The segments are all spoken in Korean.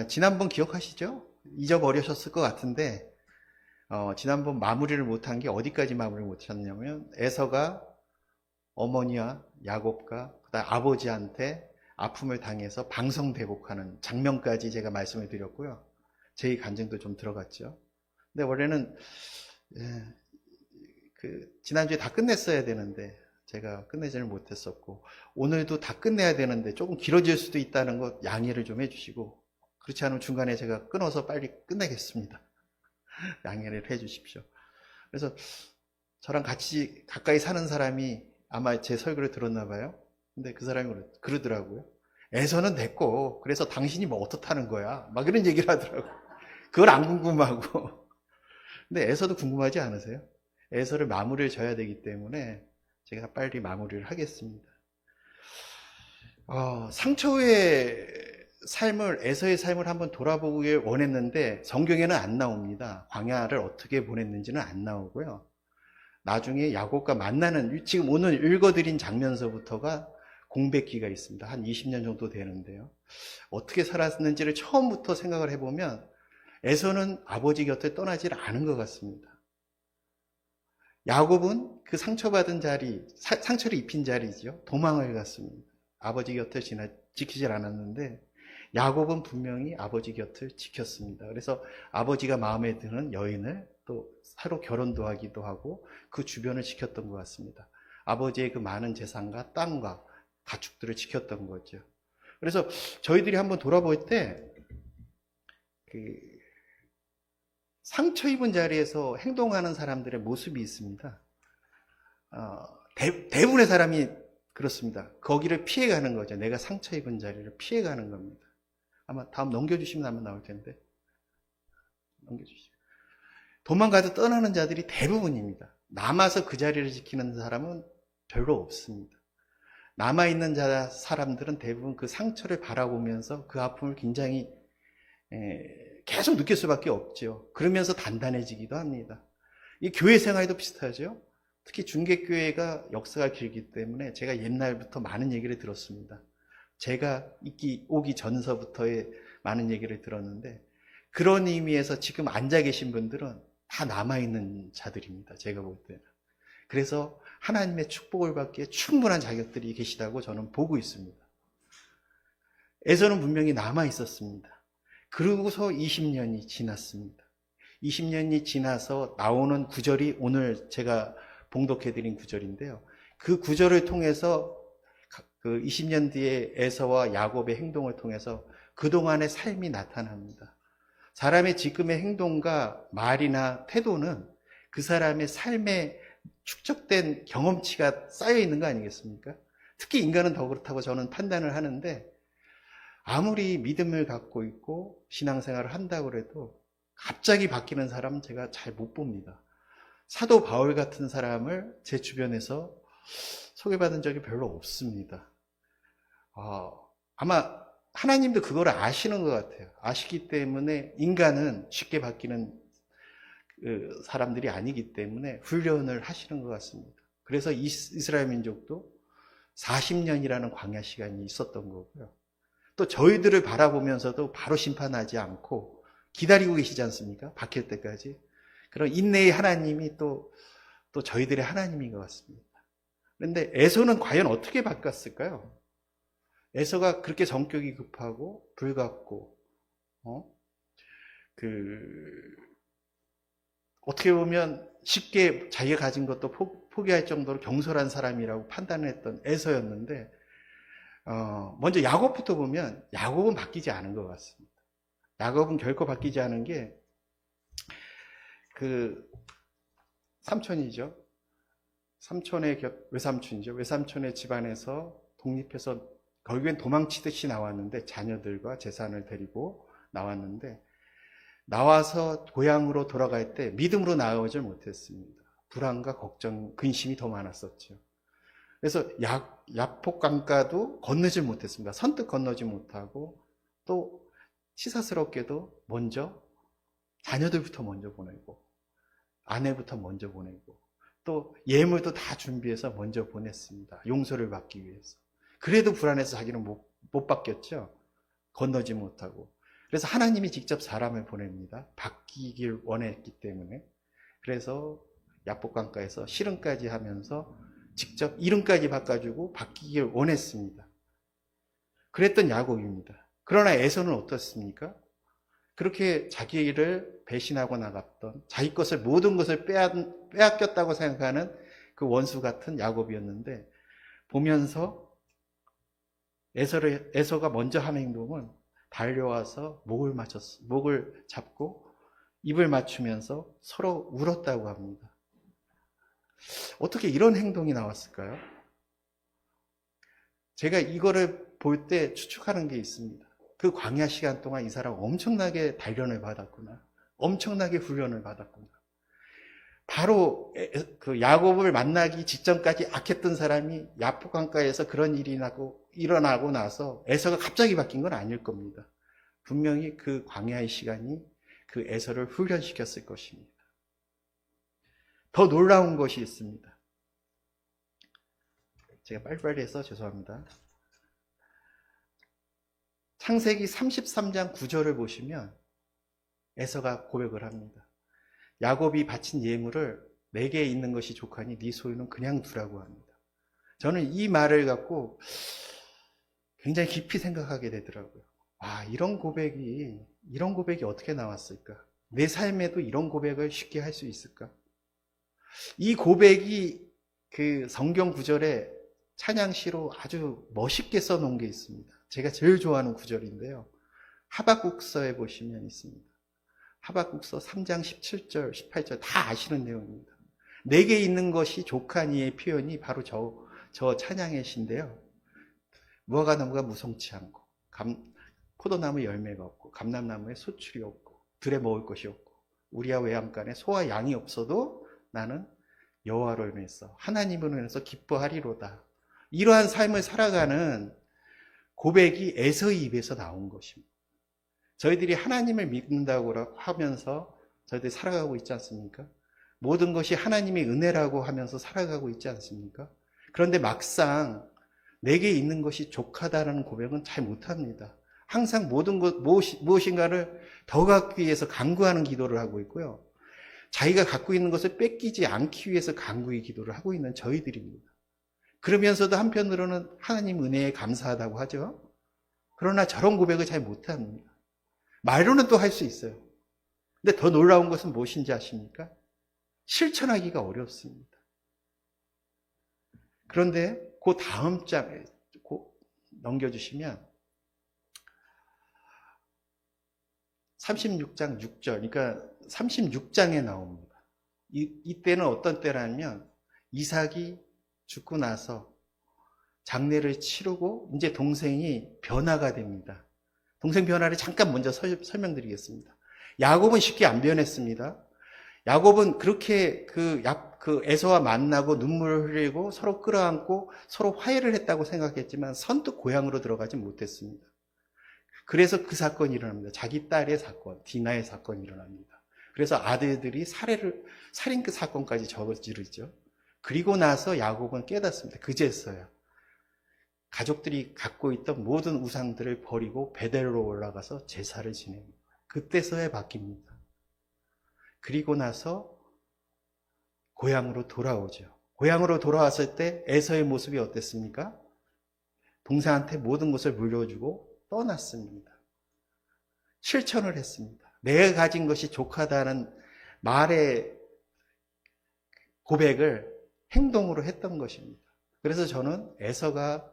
지난번 기억하시죠? 잊어버리셨을 것 같은데, 지난번 마무리를 못한 게 어디까지 마무리를 못했냐면, 에서가 어머니와 야곱과 그다음 아버지한테 아픔을 당해서 방성대복하는 장면까지 제가 말씀을 드렸고요. 제 간증도 좀 들어갔죠. 근데 원래는 예, 지난주에 다 끝냈어야 되는데 제가 끝내지를 못했었고, 오늘도 다 끝내야 되는데 조금 길어질 수도 있다는 것 양해를 좀 해주시고, 그렇지 않으면 중간에 제가 끊어서 빨리 끝내겠습니다. 양해를 해주십시오. 그래서 저랑 같이 가까이 사는 사람이 아마 제 설교를 들었나 봐요. 근데 그 사람이 그러더라고요. 에서는 됐고, 그래서 당신이 뭐 어떻다는 거야, 막 이런 얘기를 하더라고요. 그걸 안 궁금하고. 근데 에서도 궁금하지 않으세요? 에서를 마무리를 져야 되기 때문에 제가 빨리 마무리를 하겠습니다. 상처 후의 삶을, 에서의 삶을 한번 돌아보길 원했는데 성경에는 안 나옵니다. 광야를 어떻게 보냈는지는 안 나오고요. 나중에 야곱과 만나는, 지금 오늘 읽어드린 장면서부터가 공백기가 있습니다. 한 20년 정도 되는데요. 어떻게 살았는지를 처음부터 생각을 해보면 에서는 아버지 곁에 떠나질 않은 것 같습니다. 야곱은 그 상처받은 자리, 상처를 입힌 자리죠. 도망을 갔습니다. 아버지 곁을 지키질 않았는데 야곱은 분명히 아버지 곁을 지켰습니다. 그래서 아버지가 마음에 드는 여인을 또 서로 결혼도 하기도 하고 그 주변을 지켰던 것 같습니다. 아버지의 그 많은 재산과 땅과 가축들을 지켰던 거죠. 그래서 저희들이 한번 돌아볼 때 상처 입은 자리에서 행동하는 사람들의 모습이 있습니다. 대부분의 사람이 그렇습니다. 거기를 피해가는 거죠. 내가 상처 입은 자리를 피해가는 겁니다. 아마 다음 넘겨주시면 아마 나올 텐데. 넘겨주시죠. 도망가서 떠나는 자들이 대부분입니다. 남아서 그 자리를 지키는 사람은 별로 없습니다. 남아있는 사람들은 대부분 그 상처를 바라보면서 그 아픔을 굉장히 계속 느낄 수밖에 없죠. 그러면서 단단해지기도 합니다. 이 교회 생활도 비슷하죠. 특히 중개교회가 역사가 길기 때문에 제가 옛날부터 많은 얘기를 들었습니다. 제가 오기 전서부터의 많은 얘기를 들었는데, 그런 의미에서 지금 앉아 계신 분들은 다 남아있는 자들입니다. 제가 볼 때는. 그래서 하나님의 축복을 받기에 충분한 자격들이 계시다고 저는 보고 있습니다. 에서는 분명히 남아있었습니다. 그러고서 20년이 지났습니다. 20년이 지나서 나오는 구절이 오늘 제가 봉독해드린 구절인데요. 그 구절을 통해서 그 20년 뒤에 에서와 야곱의 행동을 통해서 그동안의 삶이 나타납니다. 사람의 지금의 행동과 말이나 태도는 그 사람의 삶에 축적된 경험치가 쌓여 있는 거 아니겠습니까? 특히 인간은 더 그렇다고 저는 판단을 하는데, 아무리 믿음을 갖고 있고 신앙생활을 한다고 해도 갑자기 바뀌는 사람은 제가 잘 못 봅니다. 사도 바울 같은 사람을 제 주변에서 소개받은 적이 별로 없습니다. 아마 하나님도 그걸 아시는 것 같아요. 아시기 때문에 인간은 쉽게 바뀌는 사람들이 아니기 때문에 훈련을 하시는 것 같습니다. 그래서 이스라엘 민족도 40년이라는 광야 시간이 있었던 거고요. 또 저희들을 바라보면서도 바로 심판하지 않고 기다리고 계시지 않습니까? 바뀔 때까지. 그런 인내의 하나님이 또 저희들의 하나님인 것 같습니다. 그런데 에서는 과연 어떻게 바뀌었을까요? 에서가 그렇게 성격이 급하고 불같고 어떻게 보면 쉽게 자기가 가진 것도 포기할 정도로 경솔한 사람이라고 판단을 했던 에서였는데, 먼저 야곱부터 보면 야곱은 바뀌지 않은 것 같습니다. 야곱은 결코 바뀌지 않은 게 삼촌이죠. 외삼촌이죠. 외삼촌의 집안에서 독립해서 결국엔 도망치듯이 나왔는데, 자녀들과 재산을 데리고 나왔는데, 나와서 고향으로 돌아갈 때 믿음으로 나아오질 못했습니다. 불안과 걱정, 근심이 더 많았었죠. 그래서 야폭강가도 건너지 못했습니다. 선뜻 건너지 못하고, 또 시사스럽게도 먼저 자녀들부터 먼저 보내고, 아내부터 먼저 보내고, 또 예물도 다 준비해서 먼저 보냈습니다. 용서를 받기 위해서. 그래도 불안해서 자기는 못 바뀌었죠. 건너지 못하고. 그래서 하나님이 직접 사람을 보냅니다. 바뀌길 원했기 때문에. 그래서 약복강가에서 실험까지 하면서 직접 이름까지 바꿔주고 바뀌길 원했습니다. 그랬던 야곱입니다. 그러나 에서는 어떻습니까? 그렇게 자기를 배신하고 나갔던, 자기 것을, 모든 것을 빼앗겼다고 생각하는 그 원수 같은 야곱이었는데, 보면서 에서가 먼저 한 행동은 달려와서 목을 잡고 입을 맞추면서 서로 울었다고 합니다. 어떻게 이런 행동이 나왔을까요? 제가 이거를 볼 때 추측하는 게 있습니다. 그 광야 시간 동안 이 사람 엄청나게 단련을 받았구나. 엄청나게 훈련을 받았구나. 바로 그 야곱을 만나기 직전까지 악했던 사람이 야복강가에서 그런 일이 일어나고 나서 에서가 갑자기 바뀐 건 아닐 겁니다. 분명히 그 광야의 시간이 그 에서를 훈련시켰을 것입니다. 더 놀라운 것이 있습니다. 제가 빨리빨리 해서 죄송합니다. 창세기 33장 9절을 보시면 에서가 고백을 합니다. 야곱이 바친 예물을 내게 있는 것이 족하니 네 소유는 그냥 두라고 합니다. 저는 이 말을 갖고 굉장히 깊이 생각하게 되더라고요. 와, 이런 고백이 어떻게 나왔을까? 내 삶에도 이런 고백을 쉽게 할 수 있을까? 이 고백이 그 성경 구절에 찬양시로 아주 멋있게 써놓은 게 있습니다. 제가 제일 좋아하는 구절인데요. 하박국서에 보시면 있습니다. 하박국서 3장 17절, 18절 다 아시는 내용입니다. 내게 있는 것이 족하니의 표현이 바로 저 찬양의 시인데요. 무화과나무가 무성치 않고 포도나무 열매가 없고 감람나무에 소출이 없고 들에 먹을 것이 없고 우리와 외양간에 소와 양이 없어도 나는 여호와로 인해서 하나님으로 인해서 기뻐하리로다. 이러한 삶을 살아가는 고백이 에서의 입에서 나온 것입니다. 저희들이 하나님을 믿는다고 하면서 저희들이 살아가고 있지 않습니까? 모든 것이 하나님의 은혜라고 하면서 살아가고 있지 않습니까? 그런데 막상 내게 있는 것이 족하다는 고백은 잘 못합니다. 항상 모든 것, 무엇인가를 더 갖기 위해서 간구하는 기도를 하고 있고요. 자기가 갖고 있는 것을 뺏기지 않기 위해서 간구의 기도를 하고 있는 저희들입니다. 그러면서도 한편으로는 하나님 은혜에 감사하다고 하죠. 그러나 저런 고백을 잘 못합니다. 말로는 또 할 수 있어요. 근데 더 놀라운 것은 무엇인지 아십니까? 실천하기가 어렵습니다. 그런데 그 다음 장에 넘겨주시면 36장 6절, 그러니까 36장에 나옵니다. 이때는 어떤 때라면 이삭이 죽고 나서 장례를 치르고 이제 동생이 변화가 됩니다. 동생 변화를 잠깐 먼저 설명드리겠습니다. 야곱은 쉽게 안 변했습니다. 야곱은 그렇게 그 에서와 만나고 눈물을 흘리고 서로 끌어안고 서로 화해를 했다고 생각했지만 선뜻 고향으로 들어가지 못했습니다. 그래서 그 사건이 일어납니다. 자기 딸의 사건, 디나의 사건이 일어납니다. 그래서 아들들이 살인 그 사건까지 저지르죠. 그리고 나서 야곱은 깨닫습니다. 그제서야 가족들이 갖고 있던 모든 우상들을 버리고 베델로 올라가서 제사를 지냅니다. 그때서야 바뀝니다. 그리고 나서 고향으로 돌아오죠. 고향으로 돌아왔을 때 에서의 모습이 어땠습니까? 동생한테 모든 것을 물려주고 떠났습니다. 실천을 했습니다. 내가 가진 것이 족하다는 말의 고백을 행동으로 했던 것입니다. 그래서 저는 에서가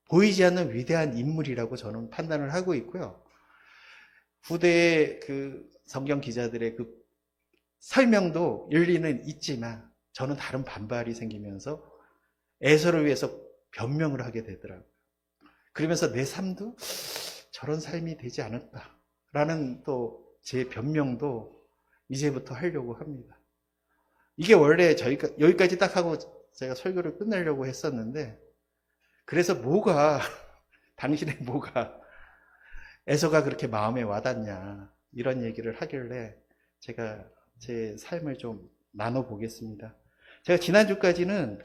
보이지 않는 위대한 인물이라고 저는 판단을 하고 있고요. 후대의 그 성경 기자들의 그 설명도 일리는 있지만 저는 다른 반발이 생기면서 에서를 위해서 변명을 하게 되더라고요. 그러면서 내 삶도 저런 삶이 되지 않을까라는 또 제 변명도 이제부터 하려고 합니다. 이게 원래 여기까지 딱 하고 제가 설교를 끝내려고 했었는데 그래서 당신의 뭐가 에서가 그렇게 마음에 와닿냐 이런 얘기를 하길래 제가 제 삶을 좀 나눠보겠습니다. 제가 지난주까지는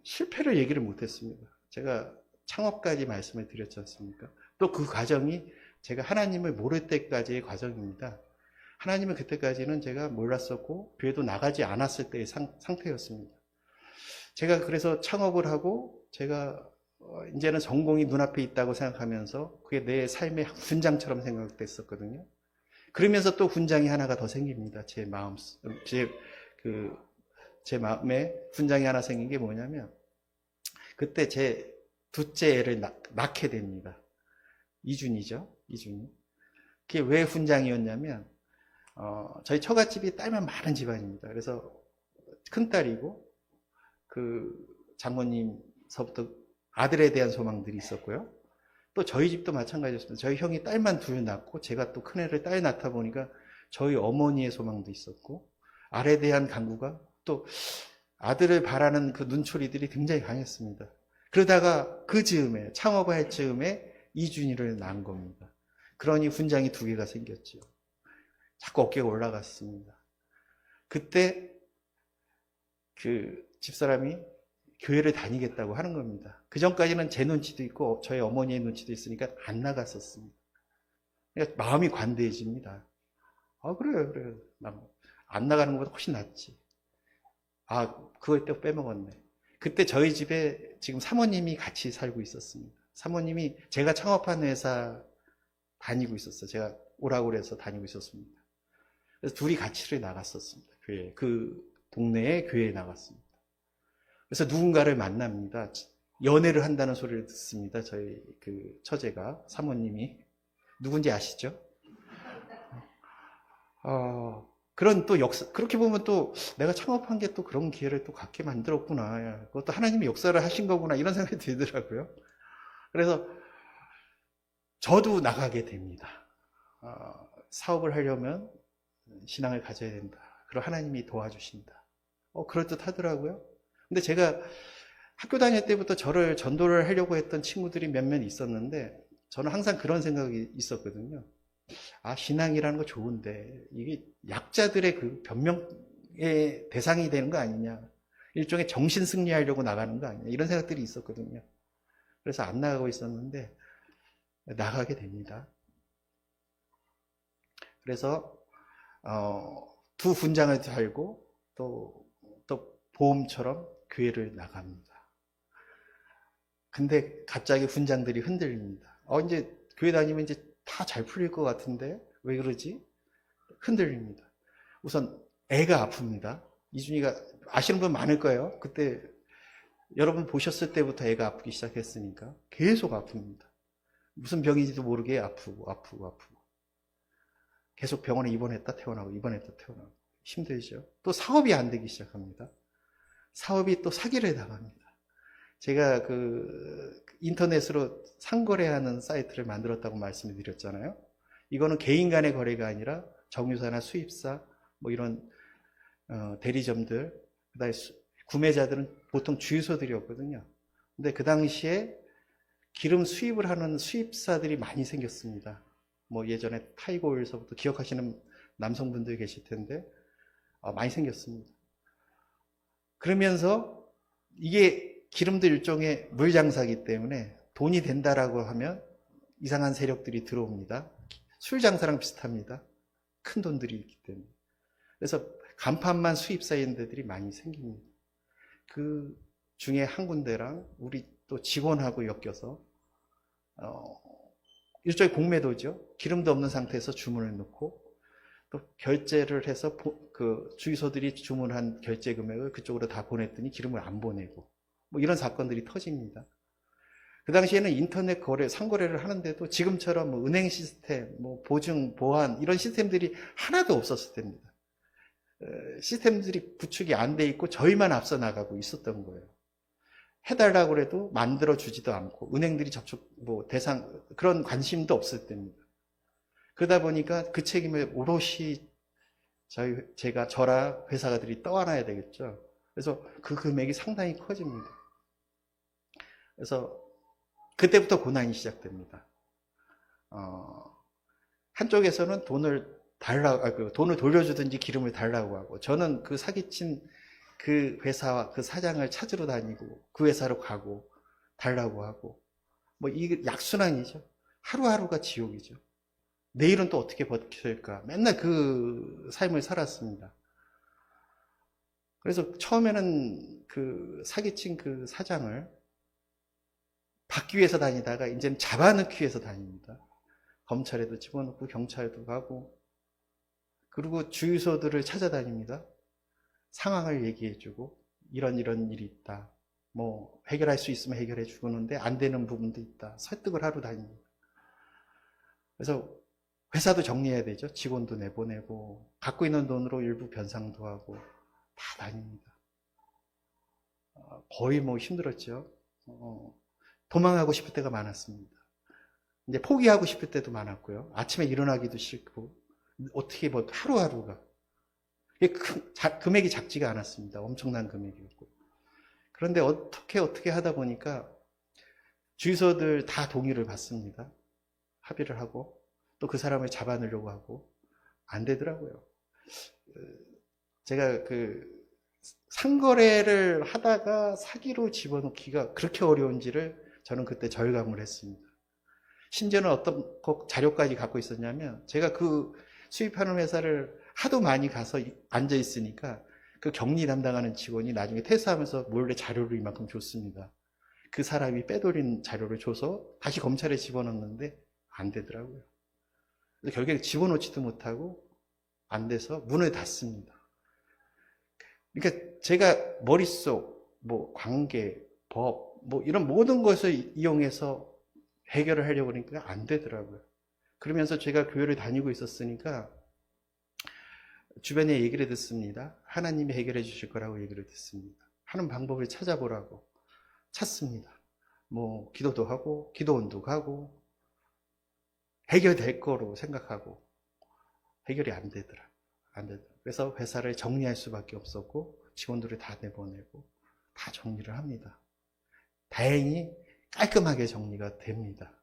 실패를 얘기를 못했습니다. 제가 창업까지 말씀을 드렸지 않습니까? 또 그 과정이 제가 하나님을 모를 때까지의 과정입니다. 하나님은 그때까지는 제가 몰랐었고 교회도 나가지 않았을 때의 상태였습니다. 제가 그래서 창업을 하고 제가 이제는 성공이 눈앞에 있다고 생각하면서 그게 내 삶의 훈장처럼 생각됐었거든요. 그러면서 또 훈장이 하나가 더 생깁니다. 제 마음에 훈장이 하나 생긴 게 뭐냐면 그때 제 둘째 애를 낳게 됩니다. 이준이죠. 이준이. 그게 왜 훈장이었냐면 저희 처갓집이 딸만 많은 집안입니다. 그래서 큰딸이고 그 장모님서부터 아들에 대한 소망들이 있었고요. 또 저희 집도 마찬가지였습니다. 저희 형이 딸만 둘 낳고 제가 또 큰애를 딸 낳다 보니까 저희 어머니의 소망도 있었고 아래에 대한 간구가 또 아들을 바라는 그 눈초리들이 굉장히 강했습니다. 그러다가 그 즈음에 창업을 할 즈음에 이준이를 낳은 겁니다. 그러니 훈장이 두 개가 생겼죠. 자꾸 어깨가 올라갔습니다. 그때 그 집사람이 교회를 다니겠다고 하는 겁니다. 그 전까지는 제 눈치도 있고 저희 어머니의 눈치도 있으니까 안 나갔었습니다. 그러니까 마음이 관대해집니다. 그래요. 안 나가는 것보다 훨씬 낫지. 그걸 또 빼먹었네. 그때 저희 집에 지금 사모님이 같이 살고 있었습니다. 사모님이 제가 창업한 회사 다니고 있었어요. 제가 오라고 그래서 다니고 있었습니다. 그래서 둘이 같이 나갔었습니다. 교회. 그 동네에 교회에 나갔습니다. 그래서 누군가를 만납니다. 연애를 한다는 소리를 듣습니다. 저희 그 처제가, 사모님이. 누군지 아시죠? 그런 또 역사, 그렇게 보면 또 내가 창업한 게 또 그런 기회를 또 갖게 만들었구나. 그것도 하나님이 역사를 하신 거구나. 이런 생각이 들더라고요. 그래서 저도 나가게 됩니다. 사업을 하려면 신앙을 가져야 된다. 그리고 하나님이 도와주신다. 그럴듯 하더라고요. 근데 제가 학교 다닐 때부터 저를 전도를 하려고 했던 친구들이 몇몇 있었는데 저는 항상 그런 생각이 있었거든요. 신앙이라는 거 좋은데 이게 약자들의 그 변명의 대상이 되는 거 아니냐. 일종의 정신 승리하려고 나가는 거 아니냐. 이런 생각들이 있었거든요. 그래서 안 나가고 있었는데 나가게 됩니다. 그래서 두 분장을 달고 또 보험처럼 교회를 나갑니다. 근데 갑자기 분장들이 흔들립니다. 이제 교회 다니면 이제 다 잘 풀릴 것 같은데 왜 그러지? 흔들립니다. 우선 애가 아픕니다. 이준이가 아시는 분 많을 거예요. 그때 여러분 보셨을 때부터 애가 아프기 시작했으니까 계속 아픕니다. 무슨 병인지도 모르게 아프고 계속 병원에 입원했다 퇴원하고 힘들죠. 또 사업이 안 되기 시작합니다. 사업이 또 사기를 당합니다. 제가 그 인터넷으로 상거래하는 사이트를 만들었다고 말씀을 드렸잖아요. 이거는 개인 간의 거래가 아니라 정유사나 수입사 뭐 이런 대리점들, 그다음에 구매자들은 보통 주유소들이었거든요. 근데 그 당시에 기름 수입을 하는 수입사들이 많이 생겼습니다. 뭐 예전에 타이거오일서부터 기억하시는 남성분들 계실 텐데 많이 생겼습니다. 그러면서 이게 기름도 일종의 물장사기 때문에 돈이 된다라고 하면 이상한 세력들이 들어옵니다. 술 장사랑 비슷합니다. 큰 돈들이 있기 때문에. 그래서 간판만 수입사인 데들이 많이 생깁니다. 그 중에 한 군데랑 우리 또 직원하고 엮여서 일종의 공매도죠. 기름도 없는 상태에서 주문을 넣고 또 결제를 해서 그 주유소들이 주문한 결제 금액을 그쪽으로 다 보냈더니 기름을 안 보내고 뭐 이런 사건들이 터집니다. 그 당시에는 인터넷 거래, 상거래를 하는데도 지금처럼 뭐 은행 시스템, 뭐 보증, 보안 이런 시스템들이 하나도 없었을 때입니다. 시스템들이 구축이 안 돼 있고 저희만 앞서 나가고 있었던 거예요. 해달라고 해도 만들어 주지도 않고 은행들이 접촉 뭐 대상 그런 관심도 없을 때입니다. 그러다 보니까 그 책임을 오롯이 저라 회사가들이 떠안아야 되겠죠. 그래서 그 금액이 상당히 커집니다. 그래서 그때부터 고난이 시작됩니다. 한쪽에서는 돈을 돌려주든지 기름을 달라고 하고, 저는 그 사기친 그 회사와 그 사장을 찾으러 다니고, 그 회사로 가고, 달라고 하고, 뭐, 이게 약순환이죠. 하루하루가 지옥이죠. 내일은 또 어떻게 버틸까? 맨날 그 삶을 살았습니다. 그래서 처음에는 그 사기친 그 사장을 받기 위해서 다니다가 이제는 잡아넣기 위해서 다닙니다. 검찰에도 집어넣고 경찰에도 가고, 그리고 주유소들을 찾아다닙니다. 상황을 얘기해주고 이런 일이 있다. 뭐 해결할 수 있으면 해결해 주는데 안 되는 부분도 있다. 설득을 하러 다닙니다. 그래서 회사도 정리해야 되죠. 직원도 내보내고 갖고 있는 돈으로 일부 변상도 하고 다 다닙니다. 거의 뭐 힘들었죠. 도망가고 싶을 때가 많았습니다. 이제 포기하고 싶을 때도 많았고요. 아침에 일어나기도 싫고 어떻게 뭐 하루하루가 금액이 작지가 않았습니다. 엄청난 금액이었고. 그런데 어떻게 하다 보니까 주유소들 다 동의를 받습니다. 합의를 하고 또 그 사람을 잡아내려고 하고 안 되더라고요. 제가 그 상거래를 하다가 사기로 집어넣기가 그렇게 어려운지를 저는 그때 절감을 했습니다. 심지어는 어떤 자료까지 갖고 있었냐면 제가 그 수입하는 회사를 하도 많이 가서 앉아 있으니까 그 격리 담당하는 직원이 나중에 퇴사하면서 몰래 자료를 이만큼 줬습니다. 그 사람이 빼돌린 자료를 줘서 다시 검찰에 집어넣는데 안 되더라고요. 그래서 결국에 집어넣지도 못하고 안 돼서 문을 닫습니다. 그러니까 제가 머릿속, 뭐 관계, 법, 뭐 이런 모든 것을 이용해서 해결을 하려고 하니까 안 되더라고요. 그러면서 제가 교회를 다니고 있었으니까 주변에 얘기를 듣습니다. 하나님이 해결해 주실 거라고 얘기를 듣습니다. 하는 방법을 찾아보라고 찾습니다. 뭐 기도도 하고 기도원도 가고 해결될 거로 생각하고 해결이 안 되더라. 그래서 회사를 정리할 수밖에 없었고 직원들을 다 내보내고 다 정리를 합니다. 다행히 깔끔하게 정리가 됩니다.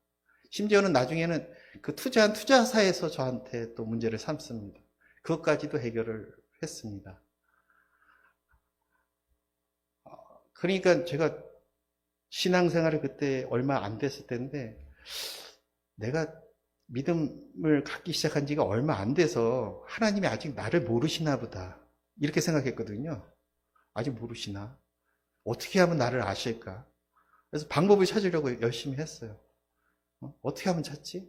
심지어는 나중에는 그 투자한 투자사에서 저한테 또 문제를 삼습니다. 그것까지도 해결을 했습니다. 그러니까 제가 신앙생활을 그때 얼마 안 됐을 때인데 내가 믿음을 갖기 시작한 지가 얼마 안 돼서 하나님이 아직 나를 모르시나 보다 이렇게 생각했거든요. 아직 모르시나? 어떻게 하면 나를 아실까? 그래서 방법을 찾으려고 열심히 했어요. 어떻게 하면 찾지?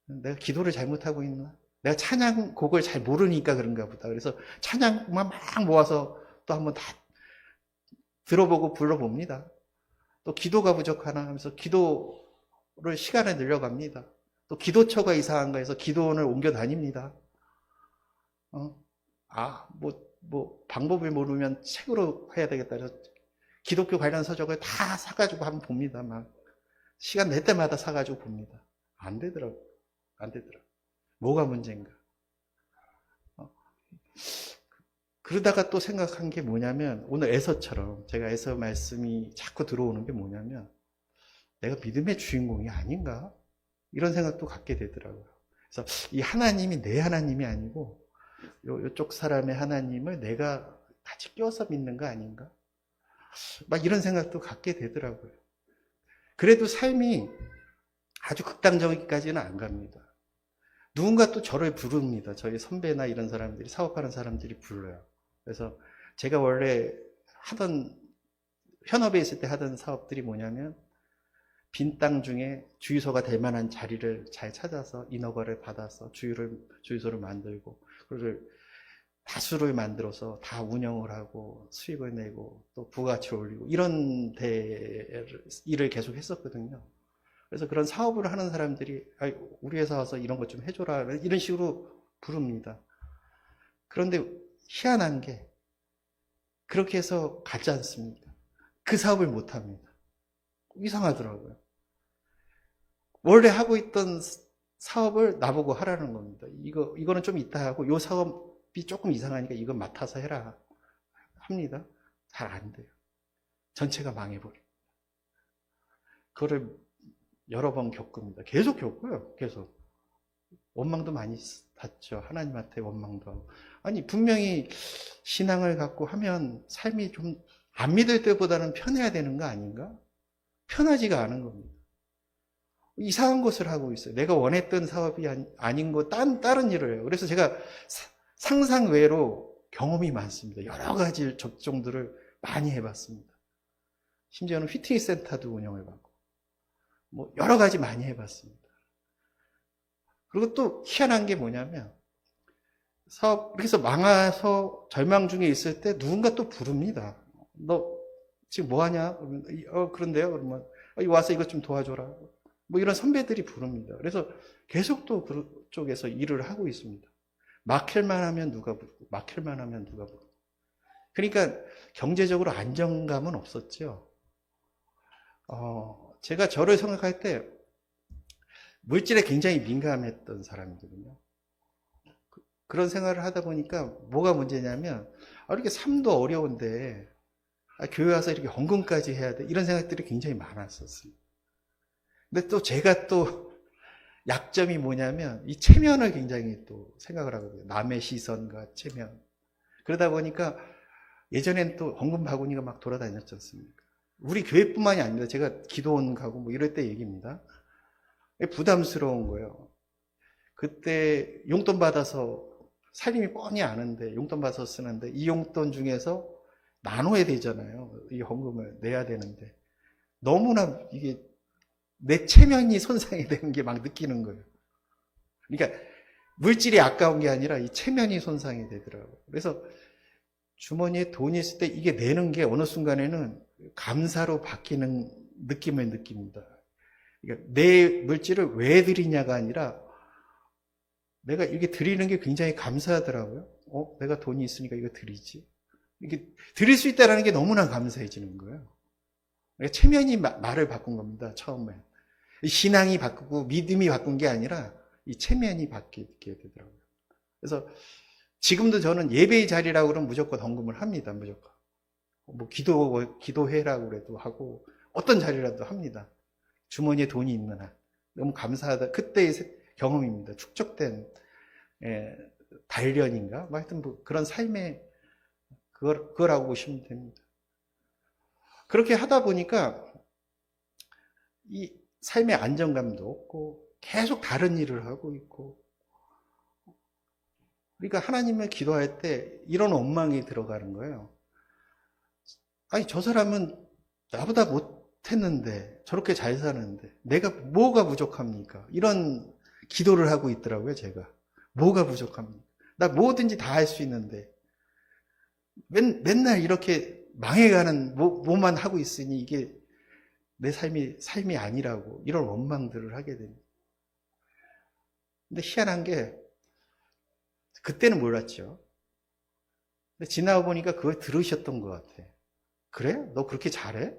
내가 기도를 잘못하고 있나? 내가 찬양곡을 잘 모르니까 그런가 보다. 그래서 찬양만 막 모아서 또 한번 다 들어보고 불러봅니다. 또 기도가 부족하나 하면서 기도를 시간을 늘려갑니다. 또 기도처가 이상한가 해서 기도원을 옮겨 다닙니다. 방법을 모르면 책으로 해야 되겠다. 그래서 기독교 관련 서적을 다 사가지고 한번 봅니다. 막 시간 낼 때마다 사가지고 봅니다. 안 되더라고. 뭐가 문제인가? 그러다가 또 생각한 게 뭐냐면 오늘 에서처럼 제가 에서 말씀이 자꾸 들어오는 게 뭐냐면 내가 믿음의 주인공이 아닌가? 이런 생각도 갖게 되더라고요. 그래서 이 하나님이 내 하나님이 아니고 이쪽 사람의 하나님을 내가 같이 껴서 믿는 거 아닌가? 막 이런 생각도 갖게 되더라고요. 그래도 삶이 아주 극단적이기까지는 안 갑니다. 누군가 또 저를 부릅니다. 저희 선배나 이런 사람들이, 사업하는 사람들이 불러요. 그래서 제가 원래 현업에 있을 때 하던 사업들이 뭐냐면 빈 땅 중에 주유소가 될 만한 자리를 잘 찾아서 인허가를 받아서 주유소를 만들고 그걸 다수를 만들어서 다 운영을 하고 수익을 내고 또 부가치를 올리고 이런 일을 계속 했었거든요. 그래서 그런 사업을 하는 사람들이 우리 회사 와서 이런 것 좀 해줘라 이런 식으로 부릅니다. 그런데 희한한 게 그렇게 해서 가지 않습니다. 그 사업을 못합니다. 이상하더라고요. 원래 하고 있던 사업을 나보고 하라는 겁니다. 이거는 좀 이따 하고 이 사업이 조금 이상하니까 이거 맡아서 해라 합니다. 잘 안 돼요. 전체가 망해버립니다. 그거를 여러 번 겪습니다. 계속 겪어요. 계속. 원망도 많이 받죠. 하나님한테 원망도 하고. 아니 분명히 신앙을 갖고 하면 삶이 좀 안 믿을 때보다는 편해야 되는 거 아닌가? 편하지가 않은 겁니다. 이상한 것을 하고 있어요. 내가 원했던 사업이 아닌 거 다른 일을 해요. 그래서 제가 상상 외로 경험이 많습니다. 여러 가지 접종들을 많이 해봤습니다. 심지어는 피트니스 센터도 운영해봤고 뭐 여러 가지 많이 해봤습니다. 그리고 또 희한한 게 뭐냐면 사업 그래서 망해서 절망 중에 있을 때 누군가 또 부릅니다. 너 지금 뭐 하냐? 그러면 그런데요. 그러면 와서 이것 좀 도와줘라. 뭐 이런 선배들이 부릅니다. 그래서 계속 또 그쪽에서 일을 하고 있습니다. 막힐만 하면 누가 부르고 막힐만 하면 누가 부르고. 그러니까 경제적으로 안정감은 없었죠. 제가 저를 생각할 때 물질에 굉장히 민감했던 사람이거든요. 그런 생각을 하다 보니까 뭐가 문제냐면 이렇게 삶도 어려운데 교회 와서 이렇게 헌금까지 해야 돼 이런 생각들이 굉장히 많았었어요. 근데 또 제가 또 약점이 뭐냐면 이 체면을 굉장히 또 생각을 하거든요. 남의 시선과 체면. 그러다 보니까 예전엔 또 헌금 바구니가 막 돌아다녔지 않습니까? 우리 교회뿐만이 아닙니다. 제가 기도원 가고 뭐 이럴 때 얘기입니다. 부담스러운 거예요. 그때 용돈 받아서 살림이 뻔히 아는데 용돈 받아서 쓰는데 이 용돈 중에서 나눠야 되잖아요. 이 헌금을 내야 되는데 너무나 이게 내 체면이 손상이 되는 게 막 느끼는 거예요. 그러니까 물질이 아까운 게 아니라 이 체면이 손상이 되더라고요. 그래서 주머니에 돈이 있을 때 이게 내는 게 어느 순간에는 감사로 바뀌는 느낌을 느낍니다. 그러니까 내 물질을 왜 드리냐가 아니라 내가 이게 드리는 게 굉장히 감사하더라고요. 내가 돈이 있으니까 이거 드리지. 이게 드릴 수 있다는 게 너무나 감사해지는 거예요. 그러니까 체면이 말을 바꾼 겁니다. 처음에. 신앙이 바꾸고 믿음이 바꾼 게 아니라 이 체면이 바뀌게 되더라고요. 그래서 지금도 저는 예배의 자리라고 그러면 무조건 헌금을 합니다. 무조건. 뭐 기도회라고 그래도 하고 어떤 자리라도 합니다. 주머니에 돈이 있는 한. 너무 감사하다. 그때의 경험입니다. 축적된 단련인가? 뭐 하여튼 뭐 그런 삶의 그거라고 보시면 됩니다. 그렇게 하다 보니까 이 삶의 안정감도 없고 계속 다른 일을 하고 있고 그러니까 하나님을 기도할 때 이런 원망이 들어가는 거예요. 아니 저 사람은 나보다 못했는데 저렇게 잘 사는데 내가 뭐가 부족합니까? 이런 기도를 하고 있더라고요. 제가 뭐가 부족합니까? 나 뭐든지 다 할 수 있는데 맨날 이렇게 망해가는 뭐만 하고 있으니 이게 내 삶이 아니라고 이런 원망들을 하게 됩니다. 근데 희한한 게 그때는 몰랐죠. 근데 지나고 보니까 그걸 들으셨던 것 같아. 그래? 너 그렇게 잘해?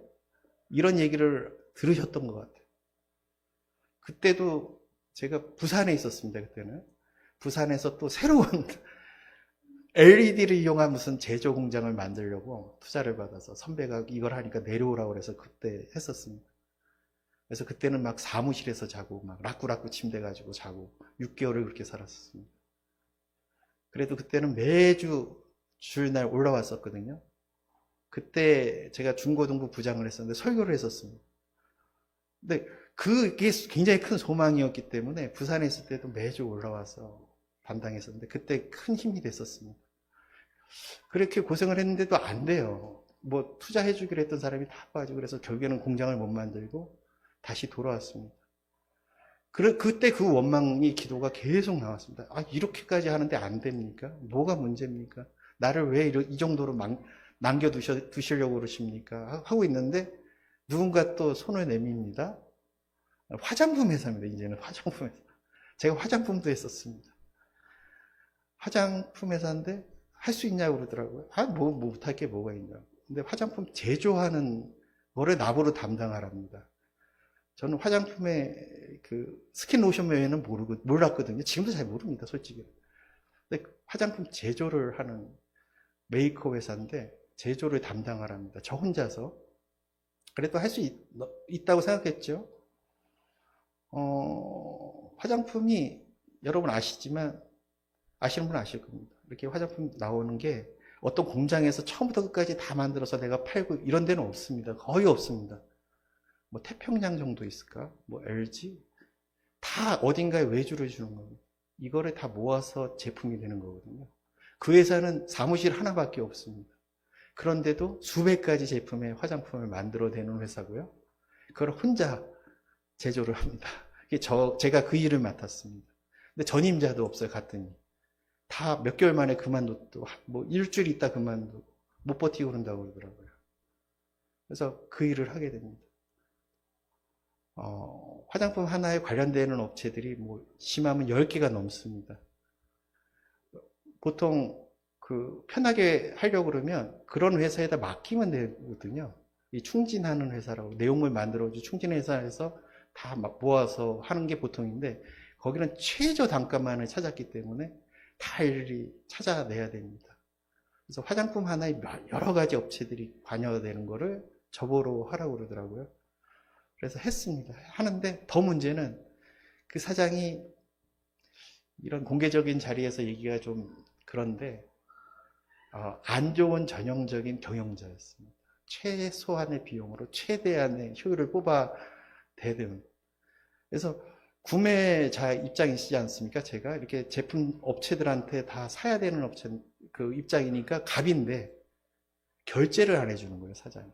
이런 얘기를 들으셨던 것 같아. 그때도 제가 부산에 있었습니다. 그때는 부산에서 또 새로운 LED를 이용한 무슨 제조 공장을 만들려고 투자를 받아서 선배가 이걸 하니까 내려오라고 그래서 그때 했었습니다. 그래서 그때는 막 사무실에서 자고 막 라꾸라꾸 침대 가지고 자고 6개월을 그렇게 살았었습니다. 그래도 그때는 매주 주일날 올라왔었거든요. 그때 제가 중고등부 부장을 했었는데 설교를 했었습니다. 근데 그게 굉장히 큰 소망이었기 때문에 부산에 있을 때도 매주 올라와서 담당했었는데 그때 큰 힘이 됐었습니다. 그렇게 고생을 했는데도 안 돼요. 뭐 투자해 주기로 했던 사람이 다 빠지고 그래서 결국에는 공장을 못 만들고 다시 돌아왔습니다. 그때 그 원망이 기도가 계속 나왔습니다. 이렇게까지 하는데 안 됩니까? 뭐가 문제입니까? 나를 왜 이 정도로 남겨두시려고 그러십니까? 하고 있는데 누군가 또 손을 내밉니다. 화장품 회사입니다. 이제는 화장품 회사. 제가 화장품도 했었습니다. 화장품 회사인데 할 수 있냐고 그러더라고요. 뭐 못할 게 뭐가 있냐고. 근데 화장품 제조하는 거를 나보고 담당하랍니다. 저는 화장품의 그 스킨 로션 외에는 몰랐거든요. 지금도 잘 모릅니다, 솔직히. 근데 화장품 제조를 하는 메이크업 회사인데 제조를 담당하랍니다. 저 혼자서. 그래도 할 수 있다고 생각했죠. 화장품이 여러분 아시지만 아시는 분은 아실 겁니다. 이렇게 화장품 나오는 게 어떤 공장에서 처음부터 끝까지 다 만들어서 내가 팔고 이런 데는 없습니다. 거의 없습니다. 뭐 태평양 정도 있을까? 뭐 LG? 다 어딘가에 외주를 주는 겁니다. 이거를 다 모아서 제품이 되는 거거든요. 그 회사는 사무실 하나밖에 없습니다. 그런데도 수백 가지 제품의 화장품을 만들어내는 회사고요. 그걸 혼자 제조를 합니다. 제가 그 일을 맡았습니다. 근데 전임자도 없어요, 갔더니. 다 몇 개월 만에 그만뒀고, 뭐 일주일 있다 그만두고, 못 버티고 그런다고 그러더라고요. 그래서 그 일을 하게 됩니다. 화장품 하나에 관련되는 업체들이 뭐 심하면 10개가 넘습니다. 보통 편하게 하려고 그러면 그런 회사에다 맡기면 되거든요. 이 충진하는 회사라고 내용물 만들어주 충진 회사에서 다 모아서 하는 게 보통인데 거기는 최저 단가만을 찾았기 때문에 다 일일이 찾아내야 됩니다. 그래서 화장품 하나에 여러 가지 업체들이 관여되는 거를 저보러 하라고 그러더라고요. 그래서 했습니다. 하는데 더 문제는 그 사장이 이런 공개적인 자리에서 얘기가 좀 그런데 안 좋은 전형적인 경영자였습니다. 최소한의 비용으로 최대한의 효율을 뽑아내는. 그래서 구매자 입장이시지 않습니까? 제가 이렇게 제품 업체들한테 다 사야 되는 업체 그 입장이니까 갑인데 결제를 안 해주는 거예요, 사장이.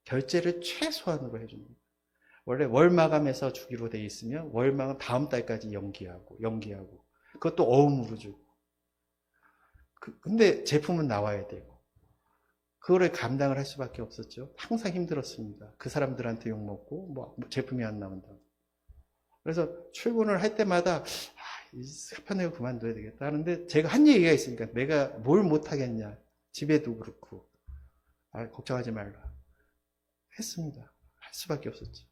결제를 최소한으로 해줍니다. 원래 월 마감해서 주기로 돼 있으면 월 마감 다음 달까지 연기하고 그것도 어음으로 주고. 근데 제품은 나와야 되고 그거를 감당을 할 수밖에 없었죠. 항상 힘들었습니다. 그 사람들한테 욕먹고 뭐 제품이 안 나온다. 그래서 출근을 할 때마다 이 사표 내고 그만둬야 되겠다 하는데 제가 한 얘기가 있으니까 내가 뭘 못하겠냐. 집에도 그렇고 걱정하지 말라. 했습니다. 할 수밖에 없었죠.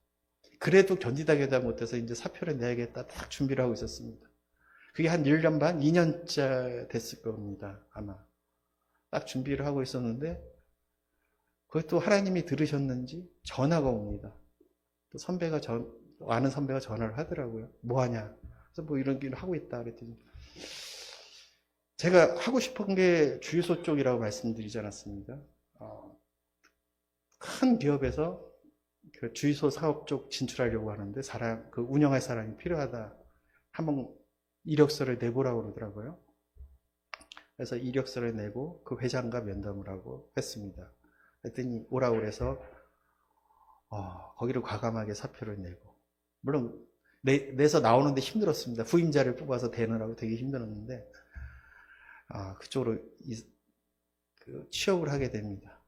그래도 견디다 못해서 이제 사표를 내야겠다 딱 준비를 하고 있었습니다. 그게 한 1년 반, 2년째 됐을 겁니다. 아마. 딱 준비를 하고 있었는데 그것도 하나님이 들으셨는지 전화가 옵니다. 또 아는 선배가 전화를 하더라고요. 뭐 하냐. 그래서 뭐 이런 일을 하고 있다 그랬더니 제가 하고 싶은 게 주유소 쪽이라고 말씀드리지 않았습니까? 큰 기업에서 그 주유소 사업 쪽 진출하려고 하는데 그 운영할 사람이 필요하다. 한번 이력서를 내보라고 그러더라고요. 그래서 이력서를 내고 그 회장과 면담을 하고 했습니다. 그랬더니 오라고 그래서 거기를 과감하게 사표를 내고 물론 내서 나오는데 힘들었습니다. 후임자를 뽑아서 대느라고 되게 힘들었는데 그쪽으로 취업을 하게 됩니다.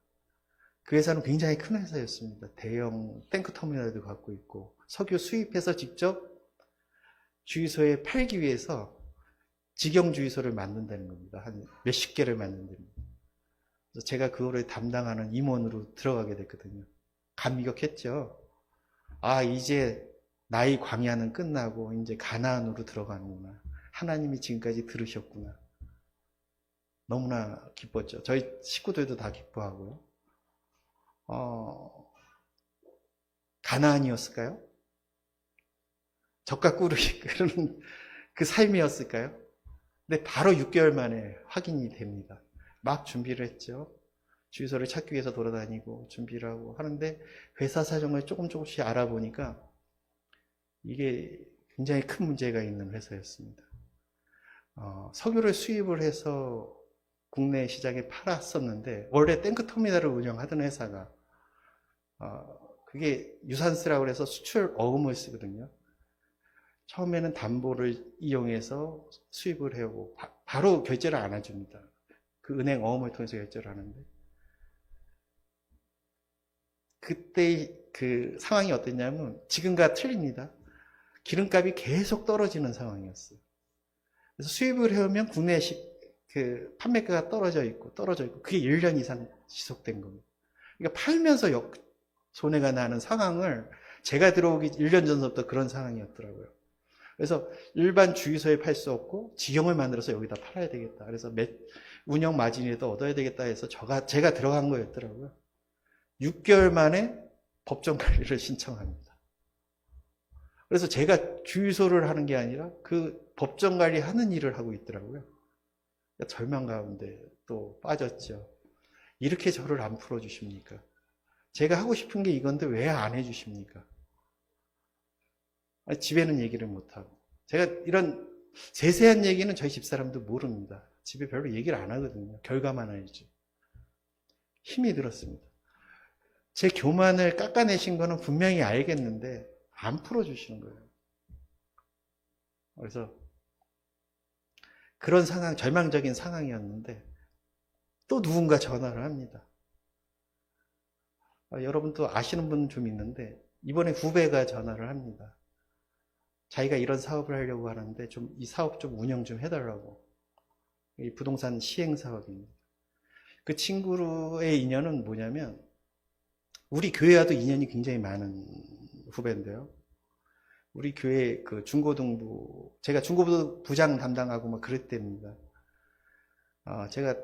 그 회사는 굉장히 큰 회사였습니다. 대형 탱크터미널도 갖고 있고 석유 수입해서 직접 주유소에 팔기 위해서 직영 주유소를 만든다는 겁니다. 한 몇십 개를 만든다는 겁니다. 그래서 제가 그거를 담당하는 임원으로 들어가게 됐거든요. 감격했죠. 이제 나의 광야는 끝나고 이제 가나안으로 들어가는구나. 하나님이 지금까지 들으셨구나. 너무나 기뻤죠. 저희 식구들도 다 기뻐하고요. 가나안이었을까요? 젖과 꿀을 끓는 그 삶이었을까요? 근데 바로 6개월 만에 확인이 됩니다. 막 준비를 했죠. 주유소를 찾기 위해서 돌아다니고 준비를 하고 하는데 회사 사정을 조금씩 알아보니까 이게 굉장히 큰 문제가 있는 회사였습니다. 석유를 수입을 해서 국내 시장에 팔았었는데 원래 탱크터미널을 운영하던 회사가 그게 유산스라고 해서 수출 어음을 쓰거든요. 처음에는 담보를 이용해서 수입을 해오고 바로 결제를 안 해줍니다. 그 은행 어음을 통해서 결제를 하는데 그때 그 상황이 어땠냐면 지금과 틀립니다. 기름값이 계속 떨어지는 상황이었어요. 그래서 수입을 해오면 국내 그 판매가가 떨어져 있고 그게 1년 이상 지속된 겁니다. 그러니까 팔면서 손해가 나는 상황을 제가 들어오기 1년 전부터 그런 상황이었더라고요. 그래서 일반 주유소에 팔 수 없고 직영을 만들어서 여기다 팔아야 되겠다. 그래서 운영 마진이라도 얻어야 되겠다 해서 제가 들어간 거였더라고요. 6개월 만에 법정 관리를 신청합니다. 그래서 제가 주유소를 하는 게 아니라 그 법정 관리하는 일을 하고 있더라고요. 절망 가운데 또 빠졌죠. 이렇게 저를 안 풀어주십니까? 제가 하고 싶은 게 이건데 왜 안 해주십니까? 집에는 얘기를 못하고. 제가 이런 세세한 얘기는 저희 집사람도 모릅니다. 집에 별로 얘기를 안 하거든요. 결과만 알지. 힘이 들었습니다. 제 교만을 깎아내신 거는 분명히 알겠는데 안 풀어주시는 거예요. 그래서 그런 상황, 절망적인 상황이었는데 또 누군가 전화를 합니다. 여러분도 아시는 분 좀 있는데 이번에 후배가 전화를 합니다. 자기가 이런 사업을 하려고 하는데 좀 이 사업 좀 운영 좀 해달라고. 이 부동산 시행 사업입니다. 그 친구의 인연은 뭐냐면 우리 교회와도 인연이 굉장히 많은 후배인데요. 우리 교회 그 중고등부, 제가 중고등부 부장 담당하고 막 그랬답니다. 제가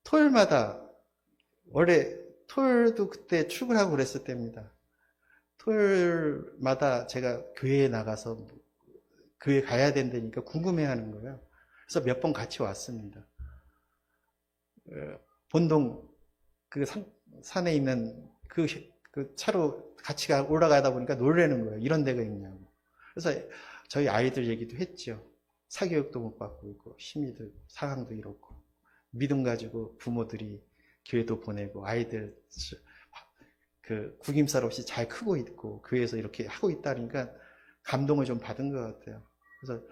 토요일마다, 원래 토요일도 그때 출근하고 그랬을 때입니다. 토요일마다 제가 교회에 나가서 교회 가야 된다니까 궁금해 하는 거예요. 그래서 몇 번 같이 왔습니다. 본동 그 산에 있는 그 차로 같이 올라가다 보니까 놀라는 거예요. 이런 데가 있냐고. 그래서 저희 아이들 얘기도 했죠. 사교육도 못 받고 있고, 심의도 상황도 이렇고, 믿음 가지고 부모들이 교회도 보내고, 아이들 그 구김살 없이 잘 크고 있고, 교회에서 이렇게 하고 있다니까 감동을 좀 받은 것 같아요. 그래서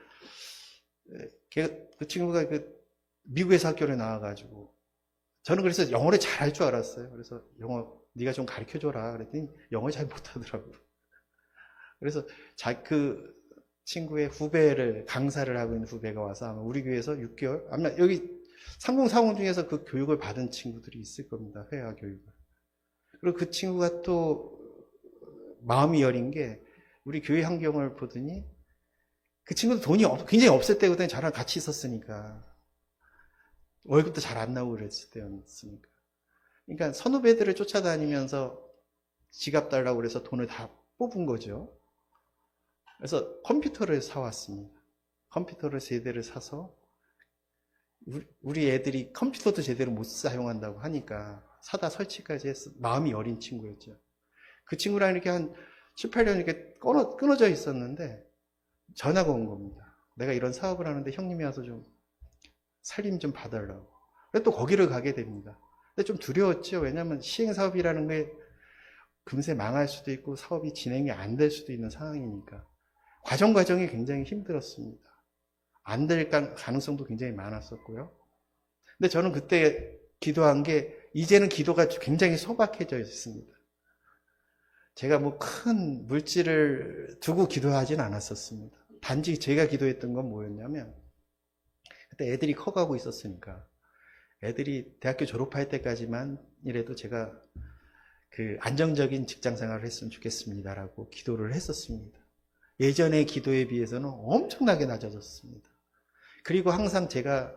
그 친구가 그 미국에서 학교를 나와가지고, 저는 그래서 영어를 잘할 줄 알았어요. 그래서 영어 네가 좀 가르쳐줘라 그랬더니 영어 잘 못하더라고요. 그래서 그 친구의 후배를, 강사를 하고 있는 후배가 와서 아마 우리 교회에서 6개월, 아마 여기 3040 중에서 그 교육을 받은 친구들이 있을 겁니다. 회화 교육을. 그리고 그 친구가 또 마음이 여린 게 우리 교회 환경을 보더니 그 친구도 돈이 굉장히 없을 때거든요. 저랑 같이 있었으니까. 월급도 잘 안 나오고 그랬을 때였으니까. 그러니까 선후배들을 쫓아다니면서 지갑 달라고 그래서 돈을 다 뽑은 거죠. 그래서 컴퓨터를 사왔습니다. 컴퓨터를 3대를 사서 우리 애들이 컴퓨터도 제대로 못 사용한다고 하니까 사다 설치까지 해서 마음이 여린 친구였죠. 그 친구랑 이렇게 한 7, 8년 이렇게 끊어져 있었는데 전화가 온 겁니다. 내가 이런 사업을 하는데 형님이 와서 좀 살림 좀 봐달라고. 그래서 또 거기를 가게 됩니다. 근데 좀 두려웠죠. 왜냐하면 시행사업이라는 게 금세 망할 수도 있고 사업이 진행이 안 될 수도 있는 상황이니까. 과정이 굉장히 힘들었습니다. 안 될 가능성도 굉장히 많았었고요. 근데 저는 그때 기도한 게 이제는 기도가 굉장히 소박해져 있습니다. 제가 뭐 큰 물질을 두고 기도하진 않았었습니다. 단지 제가 기도했던 건 뭐였냐면 그때 애들이 커가고 있었으니까 애들이 대학교 졸업할 때까지만 이래도 제가 그 안정적인 직장 생활을 했으면 좋겠습니다라고 기도를 했었습니다. 예전의 기도에 비해서는 엄청나게 낮아졌습니다. 그리고 항상 제가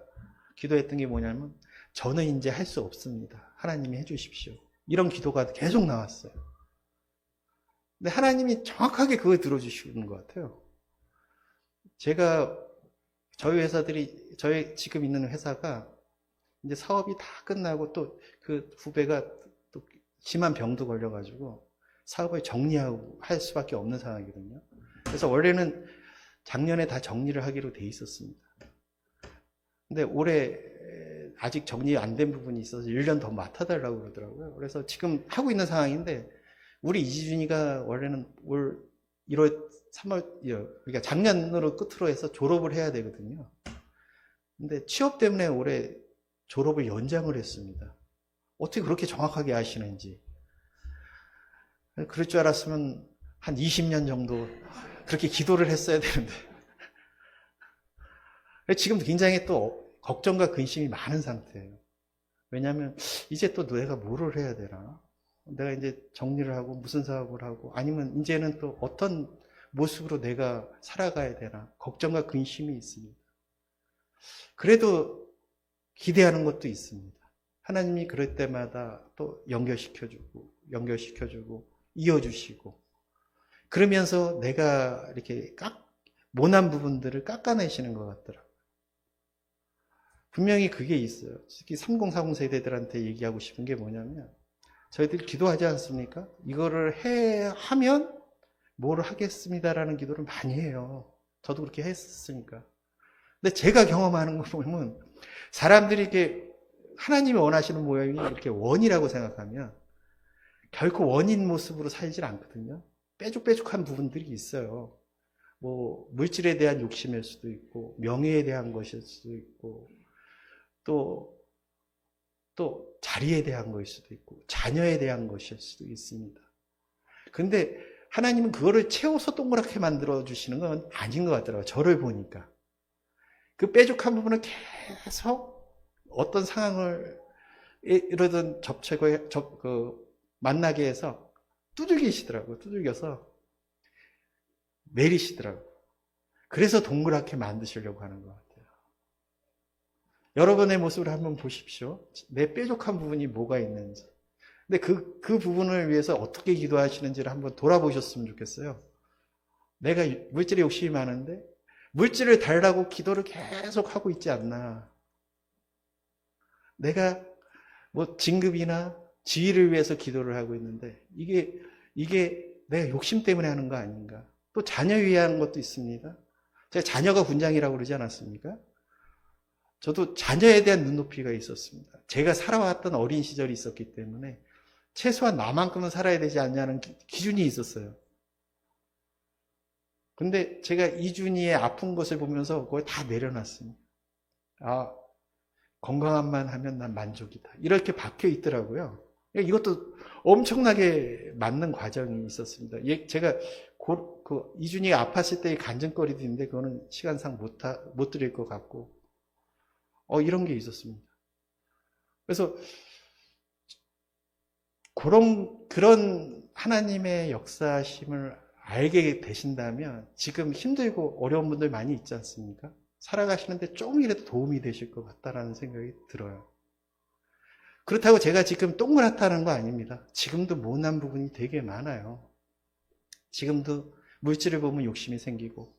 기도했던 게 뭐냐면 저는 이제 할 수 없습니다. 하나님이 해주십시오. 이런 기도가 계속 나왔어요. 근데 하나님이 정확하게 그걸 들어주시는 것 같아요. 제가 저희 지금 있는 회사가 이제 사업이 다 끝나고 또 그 후배가 또 심한 병도 걸려가지고 사업을 정리하고 할 수밖에 없는 상황이거든요. 그래서 원래는 작년에 다 정리를 하기로 돼 있었습니다. 근데 올해 아직 정리 안 된 부분이 있어서 1년 더 맡아달라고 그러더라고요. 그래서 지금 하고 있는 상황인데 우리 이지준이가 원래는 올 1월, 3월, 그러니까 작년으로 끝으로 해서 졸업을 해야 되거든요. 근데 취업 때문에 올해 졸업을 연장을 했습니다. 어떻게 그렇게 정확하게 아시는지. 그럴 줄 알았으면 한 20년 정도 그렇게 기도를 했어야 되는데. 지금 굉장히 또 걱정과 근심이 많은 상태예요. 왜냐하면 이제 또 내가 뭐를 해야 되나? 내가 이제 정리를 하고 무슨 사업을 하고 아니면 이제는 또 어떤 모습으로 내가 살아가야 되나? 걱정과 근심이 있습니다. 그래도 기대하는 것도 있습니다. 하나님이 그럴 때마다 또 연결시켜주고 이어주시고 그러면서 내가 이렇게 모난 부분들을 깎아내시는 것 같더라고요. 분명히 그게 있어요. 특히 3040 세대들한테 얘기하고 싶은 게 뭐냐면 저희들 기도하지 않습니까? 이거를 하면 뭘 하겠습니다라는 기도를 많이 해요. 저도 그렇게 했으니까. 근데 제가 경험하는 거 보면 사람들이 이렇게 하나님이 원하시는 모양이 이렇게 원이라고 생각하면 결코 원인 모습으로 살질 않거든요. 빼죽빼죽한 부분들이 있어요. 뭐 물질에 대한 욕심일 수도 있고 명예에 대한 것일 수도 있고 또 자리에 대한 것일 수도 있고 자녀에 대한 것일 수도 있습니다. 근데 하나님은 그거를 채워서 동그랗게 만들어 주시는 건 아닌 것 같더라고요. 저를 보니까. 그 빼죽한 부분을 계속 어떤 상황을 이러던 만나게 해서 두들기시더라고요. 두들겨서 내리시더라고요. 그래서 동그랗게 만드시려고 하는 것 같아요. 여러분의 모습을 한번 보십시오. 내 뾰족한 부분이 뭐가 있는지. 근데 그 부분을 위해서 어떻게 기도하시는지를 한번 돌아보셨으면 좋겠어요. 내가 물질에 욕심이 많은데 물질을 달라고 기도를 계속 하고 있지 않나. 내가 뭐 진급이나 지위를 위해서 기도를 하고 있는데 이게 내가 욕심 때문에 하는 거 아닌가. 또 자녀 위한 것도 있습니다. 제가 자녀가 군장이라고 그러지 않았습니까? 저도 자녀에 대한 눈높이가 있었습니다. 제가 살아왔던 어린 시절이 있었기 때문에 최소한 나만큼은 살아야 되지 않냐는 기준이 있었어요. 근데 제가 이준이의 아픈 것을 보면서 그걸 다 내려놨습니다. 아, 건강함만 하면 난 만족이다. 이렇게 박혀 있더라고요. 이것도 엄청나게 맞는 과정이 있었습니다. 제가 이준이가 아팠을 때의 간증거리도 있는데 그거는 시간상 못 드릴 것 같고 이런 게 있었습니다. 그래서 그런 하나님의 역사심을 알게 되신다면 지금 힘들고 어려운 분들 많이 있지 않습니까? 살아가시는데 조금이라도 도움이 되실 것 같다라는 생각이 들어요. 그렇다고 제가 지금 동그랗다는 거 아닙니다. 지금도 못난 부분이 되게 많아요. 지금도 물질을 보면 욕심이 생기고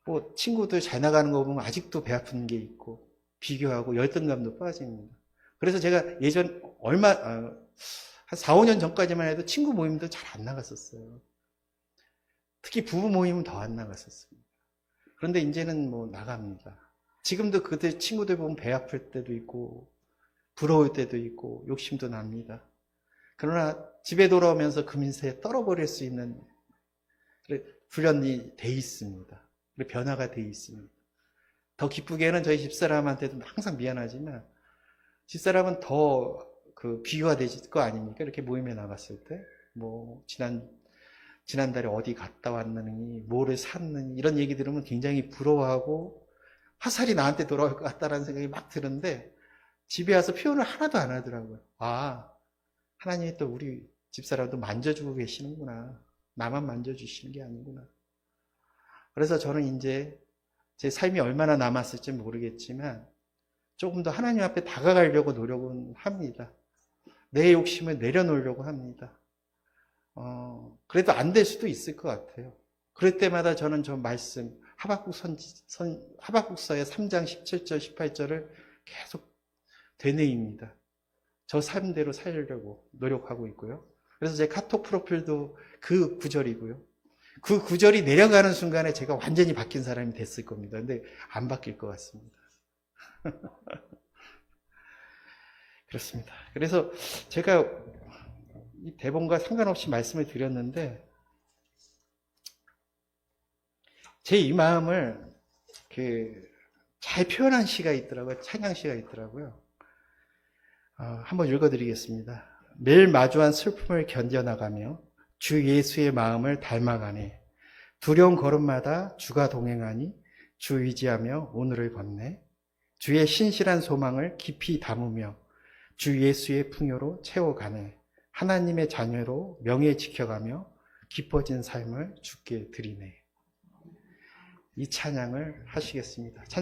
뭐 친구들 잘 나가는 거 보면 아직도 배 아픈 게 있고 비교하고 열등감도 빠집니다. 그래서 제가 예전 한 4, 5년 전까지만 해도 친구 모임도 잘 안 나갔었어요. 특히 부부 모임은 더 안 나갔었습니다. 그런데 이제는 뭐 나갑니다. 지금도 그들 친구들 보면 배 아플 때도 있고 부러울 때도 있고 욕심도 납니다. 그러나 집에 돌아오면서 금인세에 떨어버릴 수 있는 훈련이 돼 있습니다. 변화가 돼 있습니다. 더 기쁘게는 저희 집사람한테도 항상 미안하지만 집사람은 더 비교가 되실 거 아닙니까? 이렇게 모임에 나갔을 때 뭐 지난달에 어디 갔다 왔느니 뭐를 샀느니 이런 얘기 들으면 굉장히 부러워하고 화살이 나한테 돌아올 것 같다라는 생각이 막 드는데 집에 와서 표현을 하나도 안 하더라고요. 아, 하나님이 또 우리 집사람도 만져주고 계시는구나. 나만 만져주시는 게 아니구나. 그래서 저는 이제 제 삶이 얼마나 남았을지 모르겠지만 조금 더 하나님 앞에 다가가려고 노력은 합니다. 내 욕심을 내려놓으려고 합니다. 그래도 안 될 수도 있을 것 같아요. 그럴 때마다 저는 저 말씀 하박국서의 3장 17절 18절을 계속 되뇌입니다. 저 삶대로 살려고 노력하고 있고요. 그래서 제 카톡 프로필도 그 구절이고요. 그 구절이 내려가는 순간에 제가 완전히 바뀐 사람이 됐을 겁니다. 근데 안 바뀔 것 같습니다. 그렇습니다. 그래서 제가 이 대본과 상관없이 말씀을 드렸는데 제 이 마음을 잘 표현한 시가 있더라고요. 찬양 시가 있더라고요. 한번 읽어드리겠습니다. 매일 마주한 슬픔을 견뎌나가며 주 예수의 마음을 닮아가네. 두려운 걸음마다 주가 동행하니 주 의지하며 오늘을 걷네. 주의 신실한 소망을 깊이 담으며 주 예수의 풍요로 채워가네. 하나님의 자녀로 명예 지켜가며 기뻐진 삶을 주께 드리네. 이 찬양을 하시겠습니다. 찬양